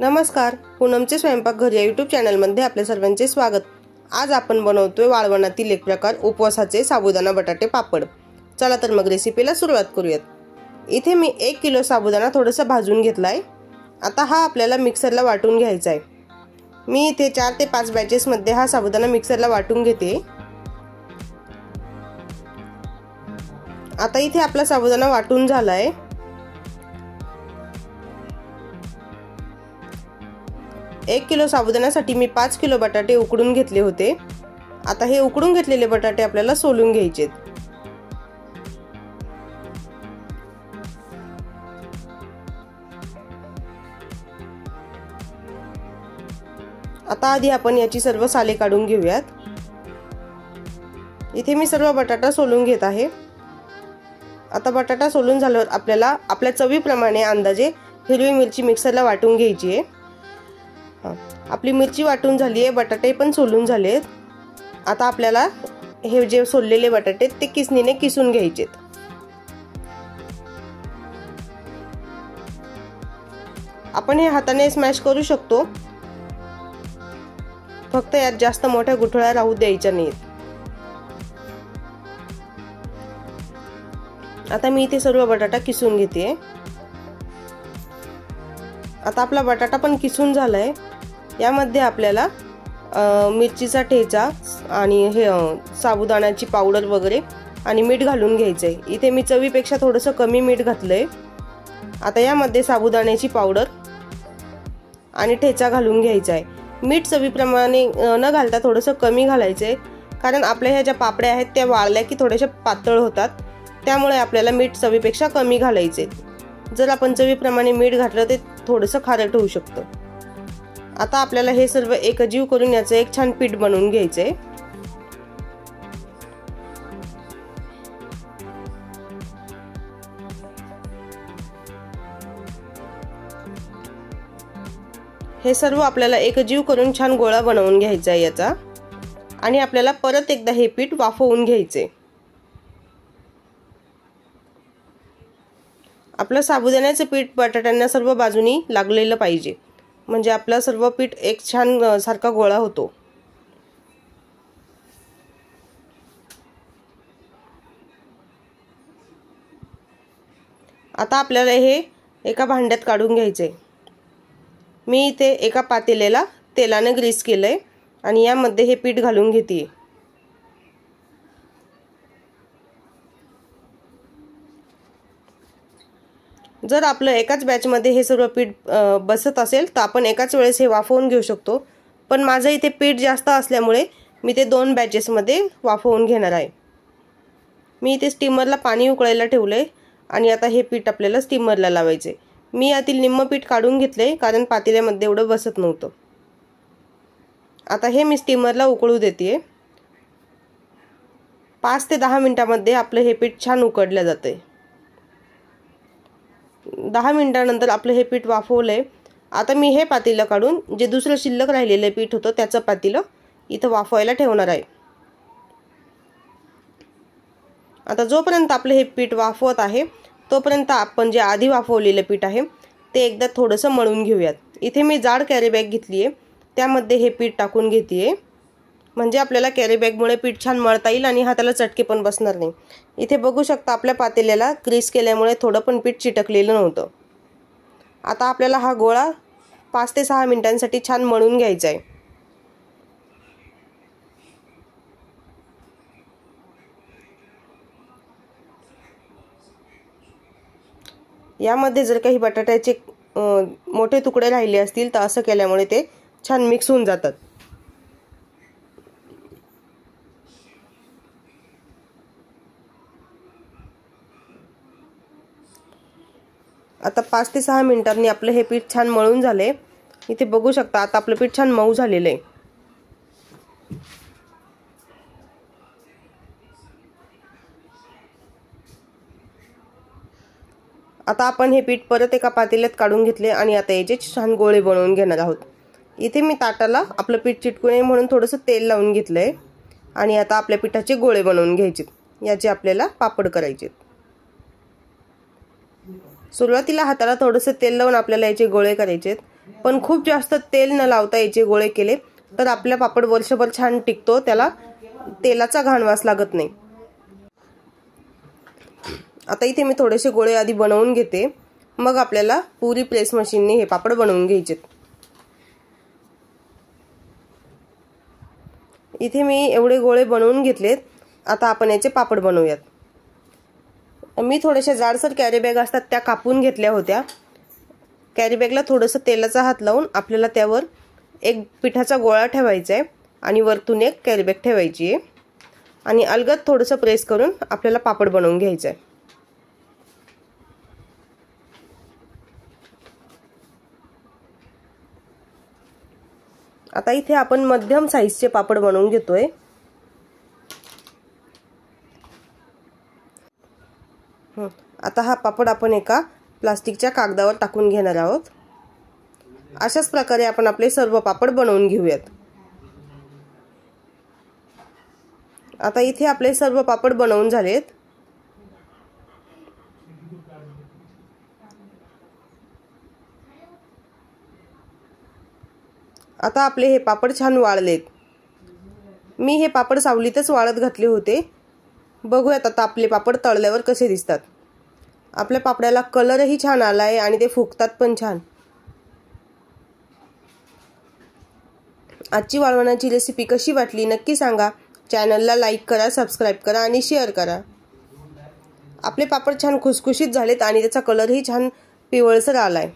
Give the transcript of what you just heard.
नमस्कार, पूनमचे स्वयंपाकघर या यूट्यूब चॅनलमध्ये आपल्या सर्वांचे स्वागत। आज आपण बनवतोय वाळवणातील एक प्रकार उपवासाचे साबुदाणा बटाटे पापड। चला तर मग रेसिपीला सुरुवात करूयात। इथे मी 1 किलो साबुदाणा थोडासा भाजून घेतलाय। आता हा आपल्याला मिक्सरला वाटून घ्यायचा आहे। मी इथे 4 ते 5 बॅचेस मध्ये हा साबुदाणा मिक्सरला वाटून घेते। आता इथे आपला साबुदाणा वाटून झालाय। 1 किलो साबुदाण्यासाठी मी 5 किलो बटाटे उकडून घेतले होते। आता हे उकडून घेतलेले बटाटे आपल्याला सोलून घ्यायचे। आता आधी आपण याची सर्व साले काढून घेऊयात। इथे मी सर्व बटाटा सोलून घेत आहे। आता बटाटा सोलून झाल्यावर आपल्याला आपल्या चवीप्रमाणे अंदाजे हिरवी मिरची मिक्सरला वाटून घ्यायची आहे। आपली मिरची वाटून झाली आहे, बटाटे पण सोलून झालेत। आता आपल्याला हे जे सोललेले बटाटे ते किसणीने किसून घ्यायचेत। आपण हे हाताने स्मॅश करू शकतो, फक्त यात जास्त मोठ्या गुठळ्या राहू द्यायच्या नाहीत। आता मी इथे सर्व बटाटा किसून घेते। आता आपला बटाटा पण किसून झालाय। यामध्ये आपल्याला मिरचीचा ठेचा आणि हे साबुदाण्याची पावडर वगैरे आणि मीठ घालून घ्यायचंय। इथे मी चवीपेक्षा थोडंसं कमी मीठ घातलंय। आता यामध्ये साबुदाण्याची पावडर आणि ठेचा घालून घ्यायचा आहे। मीठ चवीप्रमाणे न घालता थोडंसं कमी घालायचंय, कारण आपल्या ह्या ज्या पापड्या आहेत त्या वाळल्या की थोड्याशा पातळ होतात, त्यामुळे आपल्याला मीठ चवीपेक्षा कमी घालायचे। जर आपण चवीप्रमाणे मीठ घातलं ते थोडंसं खारट होऊ शकतं। आता आपल्याला हे सर्व एकजीव करून याचं एक छान पीठ बनवून घ्यायचंय। हे सर्व आपल्याला एकजीव करून छान गोळा बनवून घ्यायचा आहे याचा, आणि आपल्याला परत एकदा हे पीठ वाफवून घ्यायचे। आपलं साबुदाण्याचं पीठ बटाट्यांना सर्व बाजूनी लागलेलं पाहिजे, म्हणजे आपला सर्व पीठ एक छान सारखा गोळा होतो। आता आपल्याला हे एका भांड्यात काढून घ्यायचे। मी इथे एका पातेल्याला तेलाने ग्रीस केलंय आणि यामध्ये हे पीठ घालून घेते। जर आपलं एकाच बॅच मध्ये हे सर्व पीठ बसत असेल तर आपण एकाच वेळेस हे वाफवून घेऊ शकतो, पण माझं इथे पीठ जास्त असल्यामुळे मी ते 2 बॅचेस मध्ये वाफवून घेणार आहे। मी इथे स्टीमरला पाणी उकळायला ठेवलंय आणि आता हे पीठ आपल्याला स्टीमरला लावायचे। मी यातील निम्म पीठ काढून घेतलंय, कारण पातेल्यामध्ये एवढं बसत नव्हतं। आता हे मी स्टीमरला उकळू देते। 5 ते 10 मिनिटांमध्ये आपलं हे पीठ छान उकडलं जातंय। 10 मिनिटांनंतर आपलं हे पीठ वाफवलंय। आता मी हे पातेलं काढून जे दुसरं शिल्लक राहिलेलं पीठ होतं त्याचं पातेलं इथं वाफवायला ठेवणार आहे। आता जोपर्यंत आपलं हे पीठ वाफवत आहे तोपर्यंत आपण जे आधी वाफवलेलं पीठ आहे ते एकदा थोडंसं मळून घेऊयात। इथे मी जाड कॅरी बॅग घेतली आहे, त्यामध्ये हे पीठ टाकून घेते, म्हणजे आपल्याला कॅरी बॅगमुळे पीठ छान मळता येईल आणि हाताला चटके पण बसणार नाही। इथे बघू शकता आपल्या पातेल्याला ग्रीस केल्यामुळे थोडं पण पीठ चिटकलेलं नव्हतं। आता आपल्याला हा गोळा 5 ते 6 मिनिटांसाठी छान मळून घ्यायचा आहे। यामध्ये जर काही बटाट्याचे मोठे तुकडे राहिले असतील तर असं केल्यामुळे ते छान मिक्स होऊन जातात। आता 5 ते 6 मिनिटांनी आपलं हे पीठ छान मळून झाले। इथे बघू शकता आता आपलं पीठ छान मऊ झालेलं आहे। आता आपण हे पीठ परत एका पातेल्यात काढून घेतले आणि आता याचे छान गोळे बनवून घेणार आहोत। इथे मी ताटाला आपलं पीठ चिटकू नये म्हणून थोडंसं तेल लावून घेतलंय आणि आता आपल्या पिठाचे गोळे बनवून घ्यायचे। याचे आपल्याला पापड करायचे। सुरुवातीला हाताला थोडंसं तेल लावून आपल्याला याचे गोळे करायचे। पण खूप जास्त तेल न लावता याचे गोळे केले तर आपला पापड वर्षभर छान टिकतो, त्याला तेलाचा घाणवास लागत नाही। आता इथे मी थोडेसे गोळे आधी बनवून घेते, मग आपल्याला पुरी प्रेस मशीनने हे पापड बनवून घ्यायचे। इथे मी एवढे गोळे बनवून घेतलेत। आता आपण याचे पापड बनवूयात। मी थोडेसे जाडसर कॅरी बॅग असतात त्या कापून घेतल्या होत्या। कॅरी बॅगला थोडंसं तेलाचा हात लावून आपल्याला त्यावर एक पिठाचा गोळा ठेवायचा आहे आणि वरतून एक कॅरी बॅग ठेवायची आहे आणि अलगद थोडंसं प्रेस करून आपल्याला पापड बनवून घ्यायचं आहे। आता इथे आपण मध्यम साईजचे पापड बनवून घेतोय। आता हा पापड आपण एका प्लास्टिकच्या कागदावर टाकून घेणार आहोत। अशाच प्रकारे आपण आपले सर्व पापड बनवून घेऊयात। आता इथे आपले सर्व पापड बनवून झालेत। आता आपले हे पापड छान वाळलेत। मी हे पापड सावलीतच वाळत घातले होते। बघूयात आता आपले पापड तळल्यावर कसे दिसतात। आपल्या पापड्याला कलरही छान आलाय आणि ते फुगतात पण छान। आजची वाळवणाची रेसिपी कशी वाटली नक्की सांगा। चॅनलला लाईक करा, सबस्क्राइब करा आणि शेअर करा। आपले पापड छान खुसखुशीत झालेत आणि त्याचा कलरही छान पिवळसर आलाय।